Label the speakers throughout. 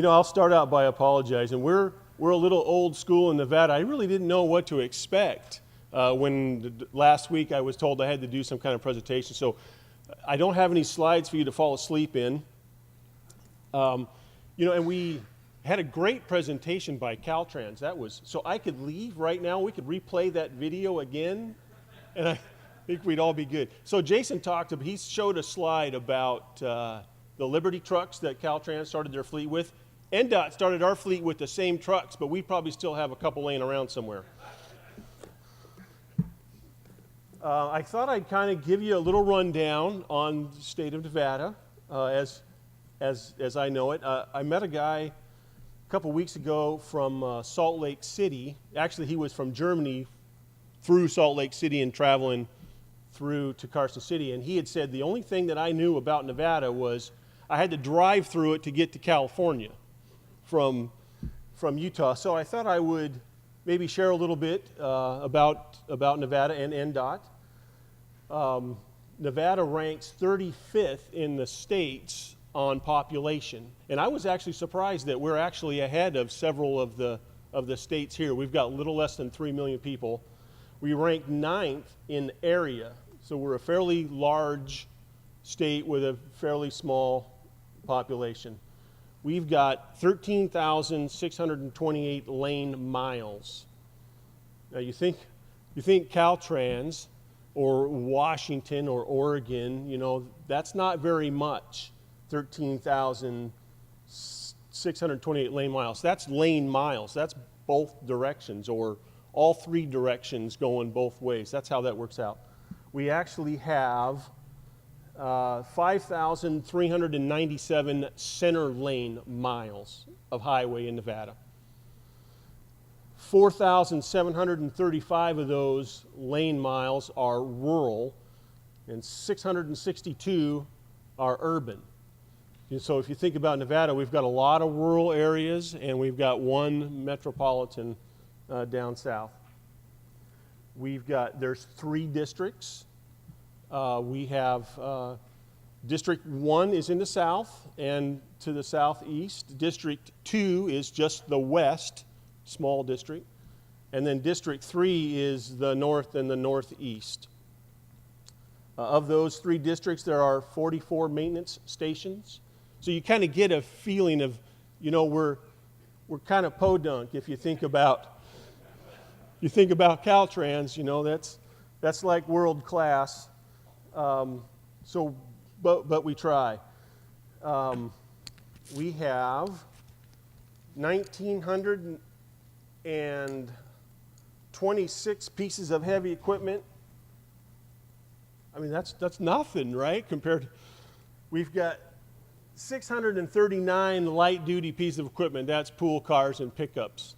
Speaker 1: I'll start out by apologizing. We're a little old school in Nevada. I really didn't know what to expect when last week I was told I had to do some kind of presentation. So I don't have any slides for you to fall asleep in. And we had a great presentation by Caltrans. So I could leave right now. We could replay that video again, and I think we'd all be good. So Jason he showed a slide about the Liberty trucks that Caltrans started their fleet with. NDOT started our fleet with the same trucks, but we probably still have a couple laying around somewhere. I thought I'd kind of give you a little rundown on the state of Nevada as I know it. I met a guy a couple weeks ago from Salt Lake City. Actually, he was from Germany through Salt Lake City and traveling through to Carson City, and he had said the only thing that I knew about Nevada was I had to drive through it to get to California from Utah. So I thought I would maybe share a little bit about Nevada and NDOT. Nevada ranks 35th in the states on population, and I was actually surprised that we're actually ahead of several of the states here. We've got a little less than 3 million people. We rank 9th in area, so we're a fairly large state with a fairly small population. We've got 13,628 lane miles. Now you think Caltrans or Washington or Oregon, that's not very much, 13,628 lane miles. That's lane miles. That's both directions, or all three directions going both ways. That's how that works out. We actually have 5,397 center lane miles of highway in Nevada. 4,735 of those lane miles are rural, and 662 are urban. And so if you think about Nevada, we've got a lot of rural areas, and we've got one metropolitan down south. There's 3 districts. We have District 1 is in the south and to the southeast. District 2 is just the west, small district. And then District 3 is the north and the northeast. Of those 3 districts, there are 44 maintenance stations. So you kind of get a feeling of, we're kind of podunk if you think about Caltrans, that's like world class. But we try. We have 1,926 pieces of heavy equipment. I mean, that's nothing, right? We've got 639 light duty pieces of equipment. That's pool cars and pickups.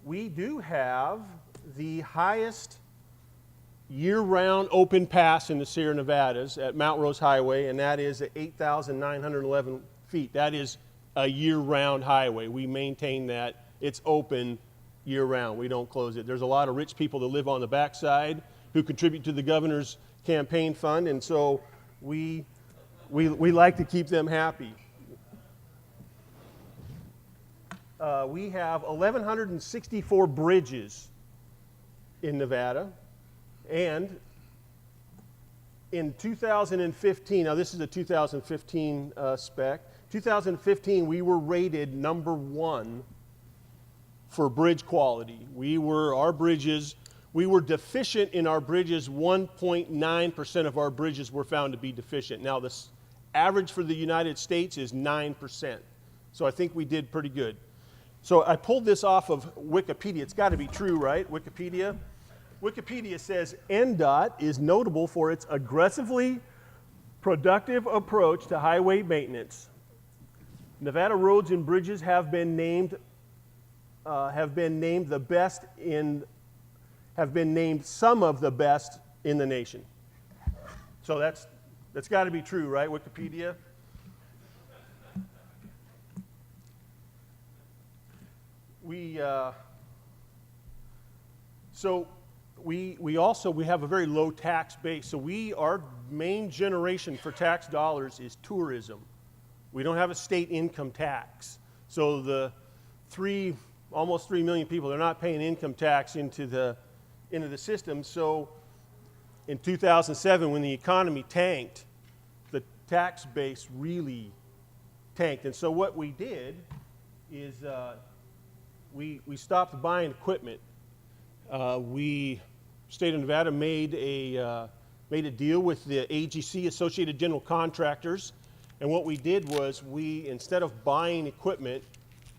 Speaker 1: We do have the highest year-round open pass in the Sierra Nevadas at Mount Rose Highway, and that is at 8,911 feet. That is a year-round highway. We maintain that. It's open year-round. We don't close it. There's a lot of rich people that live on the backside who contribute to the governor's campaign fund, and so we like to keep them happy. We have 1,164 bridges in Nevada. And in 2015, now this is a 2015 spec, 2015 we were rated number 1 for bridge quality. We were deficient in our bridges. 1.9% of our bridges were found to be deficient. Now the average for the United States is 9%. So I think we did pretty good. So I pulled this off of Wikipedia. It's got to be true, right? Wikipedia says NDOT is notable for its aggressively productive approach to highway maintenance. Nevada roads and bridges have been named some of the best in the nation. So that's got to be true, right? Wikipedia. we also have a very low tax base. So our main generation for tax dollars is tourism. We don't have a state income tax. So the almost 3 million people, they're not paying income tax into the system. So in 2007, when the economy tanked, the tax base really tanked. And so what we did is we stopped buying equipment. State of Nevada made a deal with the AGC, Associated General Contractors, and what we did was instead of buying equipment,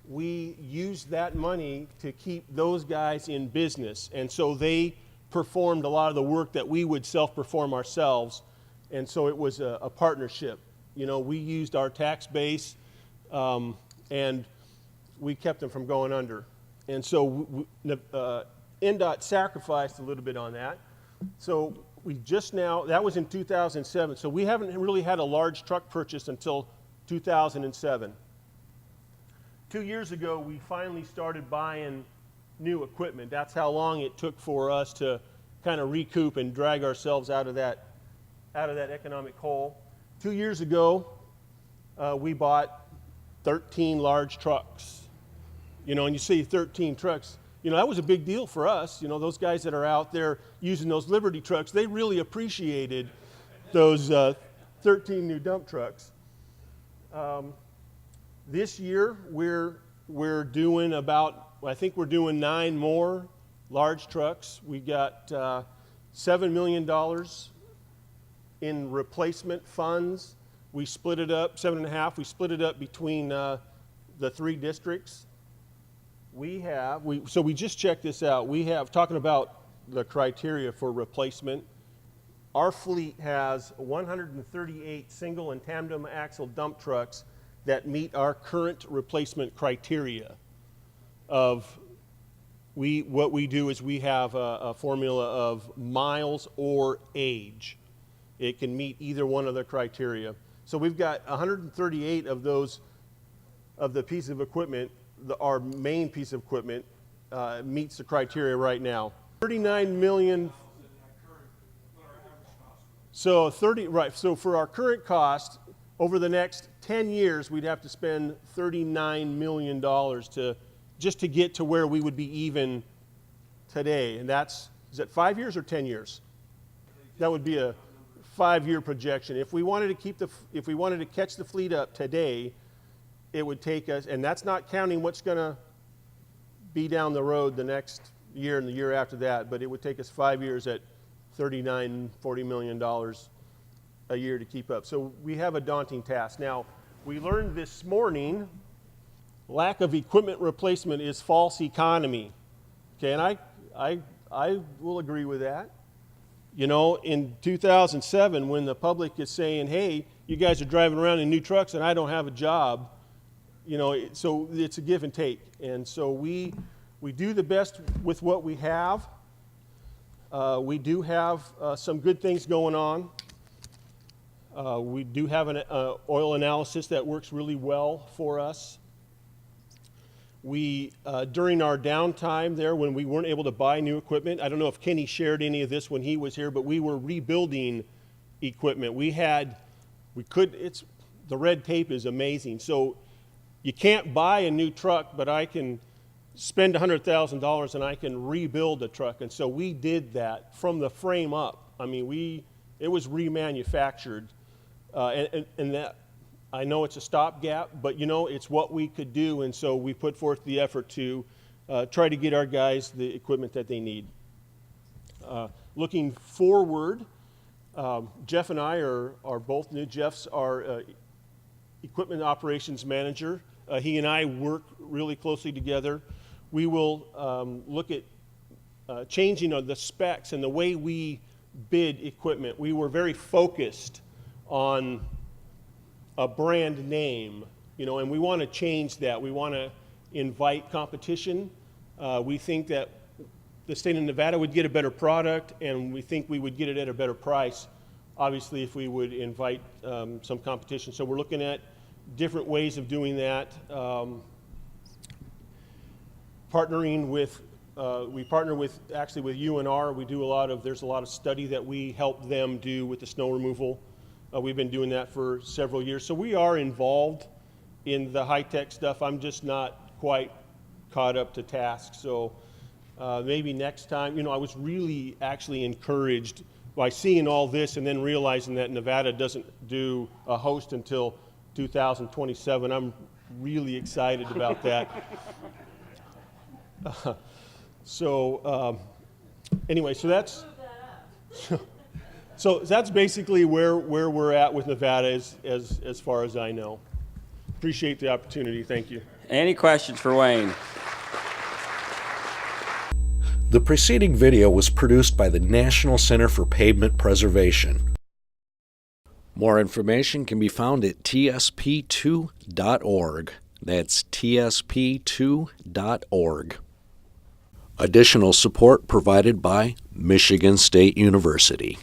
Speaker 1: we used that money to keep those guys in business, and so they performed a lot of the work that we would self-perform ourselves, and so it was a partnership. You know, we used our tax base, and we kept them from going under, and so NDOT sacrificed a little bit on that. So that was in 2007. So we haven't really had a large truck purchase until 2007. 2 years ago, we finally started buying new equipment. That's how long it took for us to kind of recoup and drag ourselves out of that economic hole. 2 years ago, we bought 13 large trucks. You know, and you see 13 trucks. You know, that was a big deal for us. You know, those guys that are out there using those Liberty trucks, they really appreciated those 13 new dump trucks. This year, we're doing I think we're doing 9 more large trucks. We got $7 million in replacement funds. We split it up, 7.5. We split it up between the 3 districts. So we just checked this out. Talking about the criteria for replacement, our fleet has 138 single and tandem axle dump trucks that meet our current replacement criteria. What we do is we have a formula of miles or age. It can meet either one of the criteria. So we've got 138 of those, of the piece of equipment. Our main piece of equipment meets the criteria right now. 39 million. So So for our current cost, over the next 10 years, we'd have to spend $39 million just to get to where we would be even today. And is that 5 years or 10 years? That would be a 5-year projection. If we wanted to catch the fleet up today, it would take us, and that's not counting what's going to be down the road the next year and the year after that, but it would take us 5 years at $40 million a year to keep up. So we have a daunting task. Now, we learned this morning, lack of equipment replacement is false economy. Okay, and I will agree with that. You know, in 2007, when the public is saying, hey, you guys are driving around in new trucks and I don't have a job, you know, so it's a give and take. And so we do the best with what we have. We do have some good things going on. We do have an oil analysis that works really well for us. During our downtime there, when we weren't able to buy new equipment, I don't know if Kenny shared any of this when he was here, but we were rebuilding equipment. The red tape is amazing. So you can't buy a new truck, but I can spend $100,000 and I can rebuild a truck. And so we did that from the frame up. I mean, it was remanufactured. And that, I know it's a stopgap, but you know, it's what we could do. And so we put forth the effort to try to get our guys the equipment that they need. Looking forward, Jeff and I are both new. Jeff's our equipment operations manager. He and I work really closely together. We will look at changing the specs and the way we bid equipment. We were very focused on a brand name, you know, and we want to change that. We want to invite competition. We think that the state of Nevada would get a better product, and we think we would get it at a better price, obviously, if we would invite some competition. So we're looking at different ways of doing that. Partnering with we partner with UNR. We do there's a lot of study that we help them do with the snow removal. We've been doing that for several years. So we are involved in the high-tech stuff. I'm just not quite caught up to task. So maybe next time, I was really actually encouraged by seeing all this and then realizing that Nevada doesn't do a host until 2027. I'm really excited about that. Anyway, so that's basically where we're at with Nevada as far as I know. Appreciate the opportunity. Thank you.
Speaker 2: Any questions for Wayne?
Speaker 3: The preceding video was produced by the National Center for Pavement Preservation. More information can be found at tsp2.org. That's tsp2.org. Additional support provided by Michigan State University.